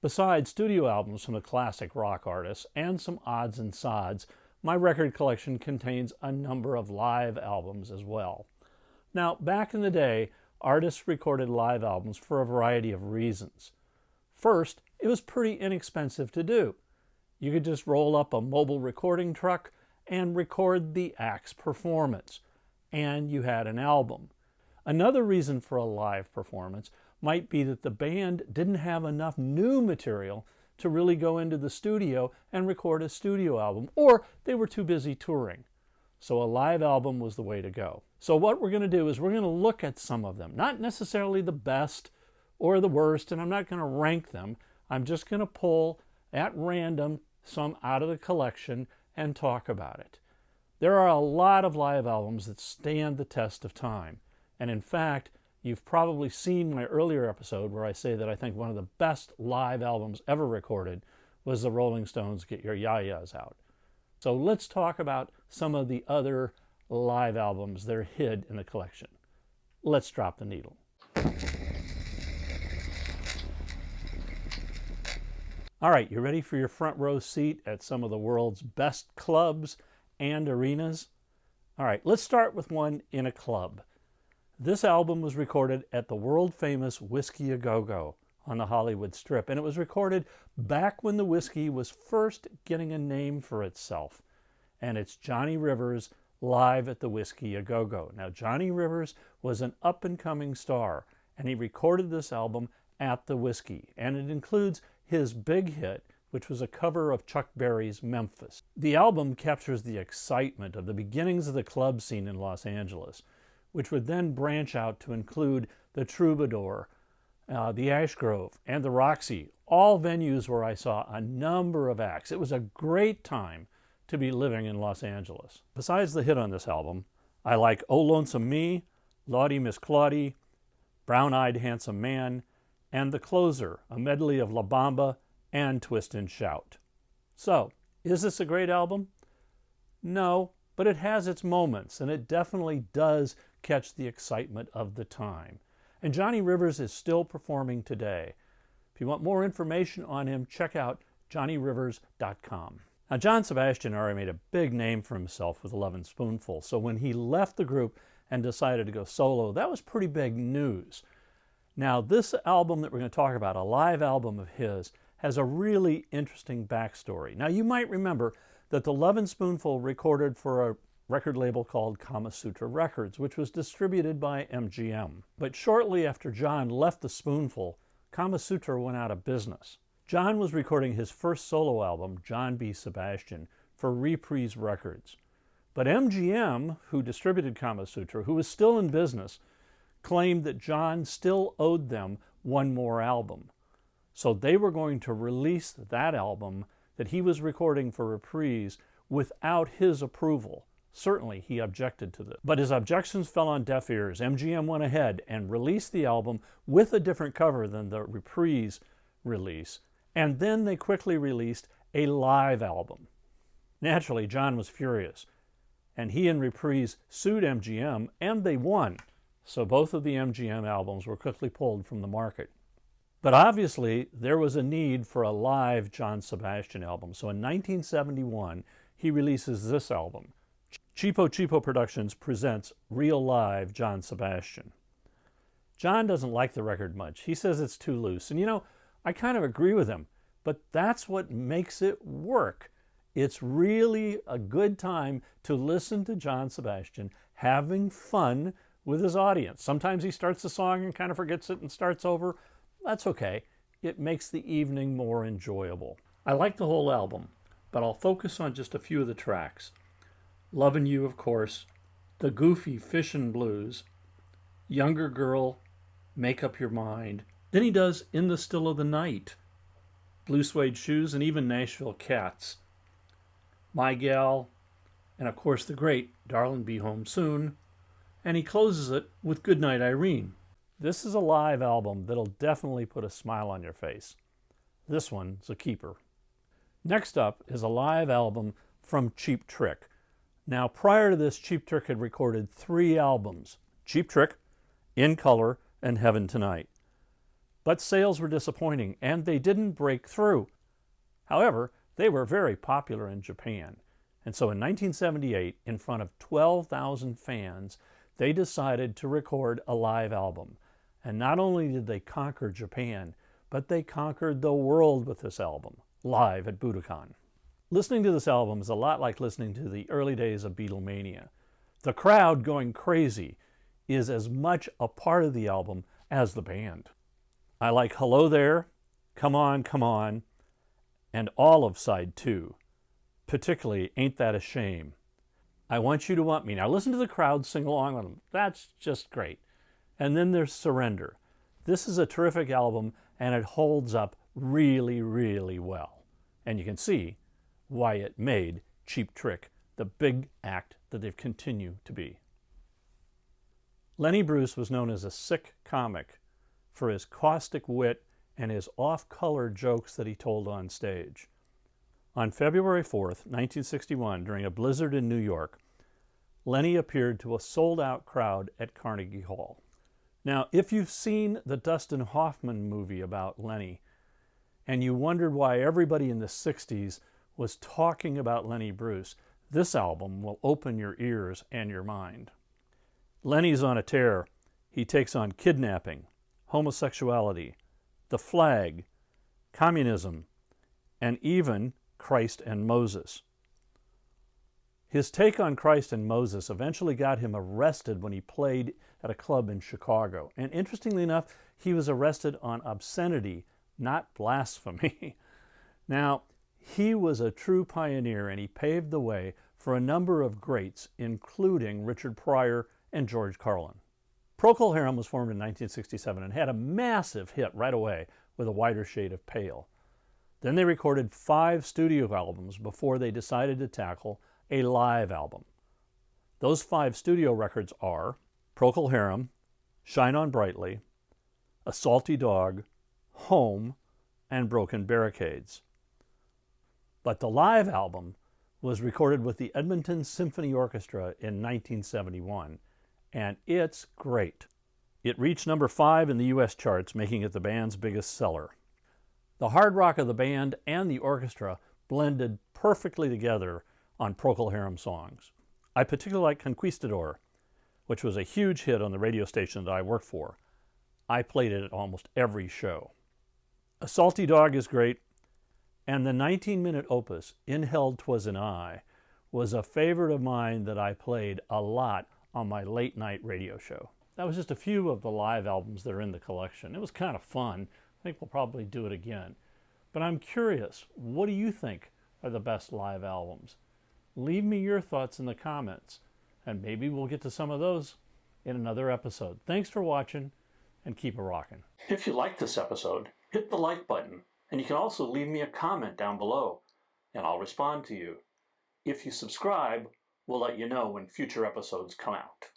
Besides studio albums from the classic rock artists and some odds and sods, my record collection contains a number of live albums as well. Now, back in the day, artists recorded live albums for a variety of reasons. First, it was pretty inexpensive to do. You could just roll up a mobile recording truck and record the act's performance, and you had an album. Another reason for a live performance might be that the band didn't have enough new material to really go into the studio and record a studio album, or they were too busy touring. So a live album was the way to go. So what we're going to do is we're going to look at some of them, not necessarily the best or the worst, and I'm not going to rank them. I'm just going to pull at random some out of the collection and talk about it. There are a lot of live albums that stand the test of time. And in fact, you've probably seen my earlier episode where I say that I think one of the best live albums ever recorded was the Rolling Stones' Get Your Ya-Ya's Out. So let's talk about some of the other live albums that are hid in the collection. Let's drop the needle. All right, you ready for your front row seat at some of the world's best clubs and arenas? All right, let's start with one in a club. This album was recorded at the world-famous Whisky A Go Go on the Hollywood Strip, and it was recorded back when the whiskey was first getting a name for itself. And it's Johnny Rivers live at the Whisky A Go Go. Now, Johnny Rivers was an up-and-coming star, and he recorded this album at the Whisky, and it includes his big hit, which was a cover of Chuck Berry's Memphis. The album captures the excitement of the beginnings of the club scene in Los Angeles, which would then branch out to include the Troubadour, the Ash Grove, and the Roxy, all venues where I saw a number of acts. It was a great time to be living in Los Angeles. Besides the hit on this album, I like Oh Lonesome Me, Lawdy Miss Clawdy, Brown-Eyed Handsome Man, and The Closer, a medley of La Bamba and Twist and Shout. So, is this a great album? No, but it has its moments, and it definitely does catch the excitement of the time. And Johnny Rivers is still performing today. If you want more information on him, check out johnnyrivers.com. Now, John Sebastian already made a big name for himself with Lovin' Spoonful, so when he left the group and decided to go solo, that was pretty big news. Now, this album that we're going to talk about, a live album of his, has a really interesting backstory. Now, you might remember that the Lovin' Spoonful recorded for a record label called Kama Sutra Records, which was distributed by MGM. But shortly after John left the Spoonful, Kama Sutra went out of business. John was recording his first solo album, John B. Sebastian, for Reprise Records. But MGM, who distributed Kama Sutra, who was still in business, claimed that John still owed them one more album. So they were going to release that album that he was recording for Reprise without his approval. Certainly, he objected to this. But his objections fell on deaf ears. MGM went ahead and released the album with a different cover than the Reprise release. And then they quickly released a live album. Naturally, John was furious. And he and Reprise sued MGM, and they won. So both of the MGM albums were quickly pulled from the market. But obviously, there was a need for a live John Sebastian album. So in 1971, he releases this album. Cheapo Cheapo Productions presents Real Live John Sebastian. John doesn't like the record much. He says it's too loose. And you know, I kind of agree with him. But that's what makes it work. It's really a good time to listen to John Sebastian having fun with his audience. Sometimes he starts the song and kind of forgets it and starts over. That's okay. It makes the evening more enjoyable. I like the whole album, but I'll focus on just a few of the tracks. Lovin' You, of course, the goofy Fishin' Blues, Younger Girl, Make Up Your Mind. Then he does In the Still of the Night, Blue Suede Shoes, and even Nashville Cats. My Gal, and of course the great Darlin' Be Home Soon. And he closes it with Goodnight Irene. This is a live album that'll definitely put a smile on your face. This one's a keeper. Next up is a live album from Cheap Trick. Now, prior to this, Cheap Trick had recorded 3 albums: Cheap Trick, In Color, and Heaven Tonight. But sales were disappointing, and they didn't break through. However, they were very popular in Japan. And so in 1978, in front of 12,000 fans, they decided to record a live album. And not only did they conquer Japan, but they conquered the world with this album, live at Budokan. Listening to this album is a lot like listening to the early days of Beatlemania. The crowd going crazy is as much a part of the album as the band. I like Hello There, Come On, and all of side 2, particularly Ain't That a Shame. I Want You to Want Me. Now listen to the crowd sing along with them. That's just great. And then there's Surrender. This is a terrific album, and it holds up really, really well. And you can see why it made Cheap Trick the big act that they've continued to be. Lenny Bruce was known as a sick comic for his caustic wit and his off-color jokes that he told on stage. On February 4th, 1961, during a blizzard in New York, Lenny appeared to a sold-out crowd at Carnegie Hall. Now, if you've seen the Dustin Hoffman movie about Lenny, and you wondered why everybody in the 60s was talking about Lenny Bruce, this album will open your ears and your mind. Lenny's on a tear. He takes on kidnapping, homosexuality, the flag, communism, and even Christ and Moses. His take on Christ and Moses eventually got him arrested when he played at a club in Chicago. And interestingly enough, he was arrested on obscenity, not blasphemy. Now, he was a true pioneer, and he paved the way for a number of greats, including Richard Pryor and George Carlin. Procol Harum was formed in 1967 and had a massive hit right away with A Wider Shade of Pale. Then they recorded 5 studio albums before they decided to tackle a live album. Those 5 studio records are Procol Harum, Shine On Brightly, A Salty Dog, Home, and Broken Barricades. But the live album was recorded with the Edmonton Symphony Orchestra in 1971, and it's great. It reached number 5 in the U.S. charts, making it the band's biggest seller. The hard rock of the band and the orchestra blended perfectly together on Procol Harum songs. I particularly like Conquistador, which was a huge hit on the radio station that I worked for. I played it at almost every show. A Salty Dog is great, and the 19-minute opus, In Held 'Twas an I, was a favorite of mine that I played a lot on my late-night radio show. That was just a few of the live albums that are in the collection. It was kind of fun. I think we'll probably do it again. But I'm curious, what do you think are the best live albums? Leave me your thoughts in the comments, and maybe we'll get to some of those in another episode. Thanks for watching, and keep it rockin'. If you liked this episode, hit the like button, and you can also leave me a comment down below, and I'll respond to you. If you subscribe, we'll let you know when future episodes come out.